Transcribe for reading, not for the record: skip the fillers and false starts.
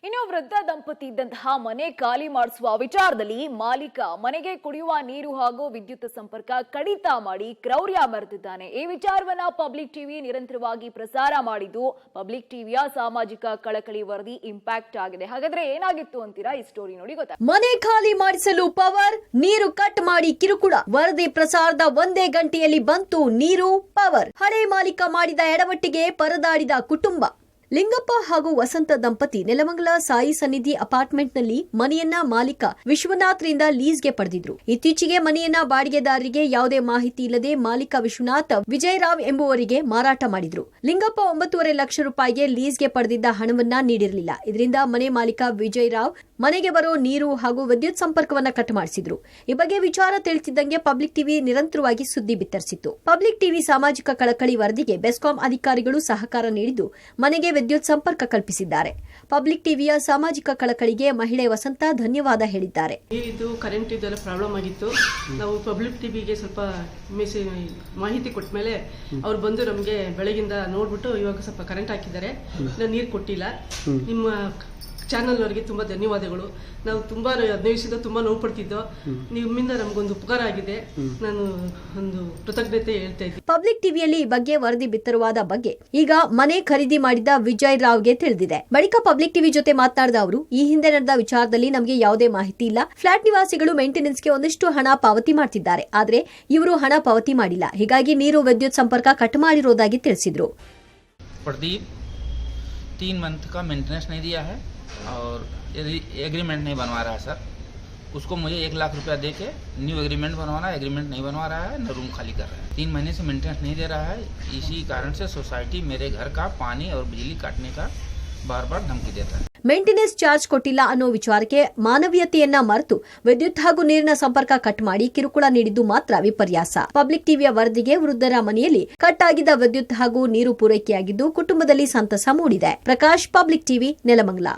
ಇನ್ನು ವೃದ್ಧ ದಂಪತಿ ಇದ್ದಂತಹ ಮನೆ ಖಾಲಿ ಮಾಡಿಸುವ ವಿಚಾರದಲ್ಲಿ ಮಾಲೀಕ ಮನೆಗೆ ಕುಡಿಯುವ ನೀರು ಹಾಗೂ ವಿದ್ಯುತ್ ಸಂಪರ್ಕ ಕಡಿತ ಮಾಡಿ ಕ್ರೌರ್ಯ ಮೆರೆದಿದ್ದಾನೆ. ಈ ವಿಚಾರವನ್ನ ಪಬ್ಲಿಕ್ ಟಿವಿ ನಿರಂತರವಾಗಿ ಪ್ರಸಾರ ಮಾಡಿದ್ದು ಪಬ್ಲಿಕ್ ಟಿವಿಯ ಸಾಮಾಜಿಕ ಕಳಕಳಿ ವರದಿ ಇಂಪ್ಯಾಕ್ಟ್ ಆಗಿದೆ. ಹಾಗಾದ್ರೆ ಏನಾಗಿತ್ತು ಅಂತೀರಾ? ಈ ಸ್ಟೋರಿ ನೋಡಿ ಗೊತ್ತಾ. ಮನೆ ಖಾಲಿ ಮಾಡಿಸಲು ಪವರ್, ನೀರು ಕಟ್ ಮಾಡಿ ಕಿರುಕುಳ. ವರದಿ ಪ್ರಸಾರದ ಒಂದೇ ಗಂಟೆಯಲ್ಲಿ ಬಂತು ನೀರು, ಪವರ್. ಹಳೆ ಮಾಲೀಕ ಮಾಡಿದ ಎಡವಟ್ಟಿಗೆ ಪರದಾಡಿದ ಕುಟುಂಬ. ಲಿಂಗಪ್ಪ ಹಾಗೂ ವಸಂತ ದಂಪತಿ ನೆಲಮಂಗಲ ಸಾಯಿ ಸನ್ನಿಧಿ ಅಪಾರ್ಟ್ಮೆಂಟ್ನಲ್ಲಿ ಮನೆಯನ್ನ ಮಾಲೀಕ ವಿಶ್ವನಾಥ್ರಿಂದ ಲೀಸ್ಗೆ ಪಡೆದಿದ್ರು. ಇತ್ತೀಚೆಗೆ ಮನೆಯನ್ನ ಬಾಡಿಗೆದಾರರಿಗೆ ಯಾವುದೇ ಮಾಹಿತಿ ಇಲ್ಲದೆ ಮಾಲೀಕ ವಿಶ್ವನಾಥ್ ವಿಜಯರಾವ್ ಎಂಬುವರಿಗೆ ಮಾರಾಟ ಮಾಡಿದ್ರು. ಲಿಂಗಪ್ಪ 9.5 ಲಕ್ಷ ರೂಪಾಯಿಗೆ ಲೀಸ್ಗೆ ಪಡೆದಿದ್ದ ಹಣವನ್ನ ನೀಡಿರಲಿಲ್ಲ. ಇದರಿಂದ ಮನೆ ಮಾಲೀಕ ವಿಜಯರಾವ್ ಮನೆಗೆ ಬರೋ ನೀರು ಹಾಗೂ ವಿದ್ಯುತ್ ಸಂಪರ್ಕವನ್ನ ಕಟ್ ಮಾಡಿಸಿದ್ರು. ಈ ಬಗ್ಗೆ ವಿಚಾರ ತಿಳಿಸಿದ್ದಂಗೆ ಪಬ್ಲಿಕ್ ಟಿವಿ ನಿರಂತರವಾಗಿ ಸುದ್ದಿ ಬಿತ್ತರಿಸಿತ್ತು. ಪಬ್ಲಿಕ್ ಟಿವಿ ಸಾಮಾಜಿಕ ಕಳಕಳಿ ವರದಿಗೆ ಬೆಸ್ಕಾಂ ಅಧಿಕಾರಿಗಳು ಸಹಕಾರ ನೀಡಿದ್ದು ಮನೆಗೆ ವಿದ್ಯುತ್ ಸಂಪರ್ಕ ಕಲ್ಪಿಸಿದ್ದಾರೆ. ಪಬ್ಲಿಕ್ ಟಿವಿಯ ಸಾಮಾಜಿಕ ಕಳಕಳಿಗೆ ಮಹಿಳೆ ವಸಂತ ಧನ್ಯವಾದ ಹೇಳಿದ್ದಾರೆ. ಇದು ಕರೆಂಟ್ ಇದೆಲ್ಲ ಪ್ರಾಬ್ಲಮ್ ಆಗಿತ್ತು. ನಾವು ಪಬ್ಲಿಕ್ ಟಿವಿಗೆ ಸ್ವಲ್ಪ ಮಾಹಿತಿ ಕೊಟ್ಟ ಮೇಲೆ ಅವ್ರು ಬಂದು ನಮಗೆ ಬೆಳಗಿಂದ ನೋಡ್ಬಿಟ್ಟು ಇವಾಗ ಸ್ವಲ್ಪ ಕರೆಂಟ್ ಹಾಕಿದ್ದಾರೆ, ನೀರು ಕೊಟ್ಟಿಲ್ಲ. ನಿಮ್ಮ ಚಾನಲ್ ಅವರಿಗೆ ತುಂಬಾ ಧನ್ಯವಾದಗಳು. ನಾವು ತುಂಬಾ 15 ದಿವಸದಿಂದ ತುಂಬಾ ನೋವು ಪಡ್ತಿದ್ದೋ, ನಿಮ್ಮಿಂದ ನಮಗೊಂದು ಉಪಕಾರ ಆಗಿದೆ. ನಾನು ಒಂದು ಕೃತಜ್ಞತೆ ಹೇಳ್ತಾ ಇದ್ದೀನಿ. ಪಬ್ಲಿಕ್ ಟಿವಿಯಲ್ಲಿ ಈ ಬಗ್ಗೆ ವರದಿ ಬಿತ್ತರವಾದ ಬಗ್ಗೆ ಈಗ ಮನೆ ಖರೀದಿ ಮಾಡಿದ ವಿಜಯ್ ರಾವ್ಗೆ ತಿಳಿದಿದೆ. ಬಳಿಕ ಪಬ್ಲಿಕ್ ಟಿವಿ ಜೊತೆ ಮಾತನಾಡಿದ ಅವರು, ಈ ಹಿಂದೆ ನಡೆದ ವಿಚಾರದಲ್ಲಿ ನಮಗೆ ಯಾವುದೇ ಮಾಹಿತಿ ಇಲ್ಲ. ಫ್ಲಾಟ್ ನಿವಾಸಿಗಳು ಮೇಂಟೆನೆನ್ಸ್ಗೆ ಒಂದಿಷ್ಟು ಹಣ ಪಾವತಿ ಮಾಡ್ತಿದ್ದಾರೆ, ಆದ್ರೆ ಇವರು ಹಣ ಪಾವತಿ ಮಾಡಿಲ್ಲ. ಹೀಗಾಗಿ ನೀರು ವಿದ್ಯುತ್ ಸಂಪರ್ಕ ಕಟ್ ಮಾಡಿರೋದಾಗಿ ತಿಳಿಸಿದ್ರು. प्रदीप 3 मंथ का मेंटेनेंस नहीं दिया है और एग्रीमेंट नहीं बनवा रहा है सर. उसको मुझे 1 लाख रुपया दे के न्यू एग्रीमेंट बनवाना है. एग्रीमेंट नहीं बनवा रहा है, न रूम खाली कर रहा है. 3 महीने से मेंटेनेंस नहीं दे रहा है. इसी कारण से सोसाइटी मेरे घर का पानी और बिजली काटने का बार बार धमकी देता है. ಮೇಂಟೆನೆನ್ಸ್ ಚಾರ್ಜ್ ಕೊಟ್ಟಿಲ್ಲ ಅನ್ನೋ ವಿಚಾರಕ್ಕೆ ಮಾನವೀಯತೆಯನ್ನ ಮರೆತು ವಿದ್ಯುತ್ ಹಾಗೂ ನೀರಿನ ಸಂಪರ್ಕ ಕಟ್ ಮಾಡಿ ಕಿರುಕುಳ ನೀಡಿದ್ದು ಮಾತ್ರ ವಿಪರ್ಯಾಸ. ಪಬ್ಲಿಕ್ ಟಿವಿಯ ವರದಿಗೆ ವೃದ್ಧರ ಮನೆಯಲ್ಲಿ ಕಟ್ ಆಗಿದ್ದ ವಿದ್ಯುತ್ ಹಾಗೂ ನೀರು ಪೂರೈಕೆಯಾಗಿದ್ದು ಕುಟುಂಬದಲ್ಲಿ ಸಂತಸ ಮೂಡಿದೆ. Prakash, public TV, Nelamangala.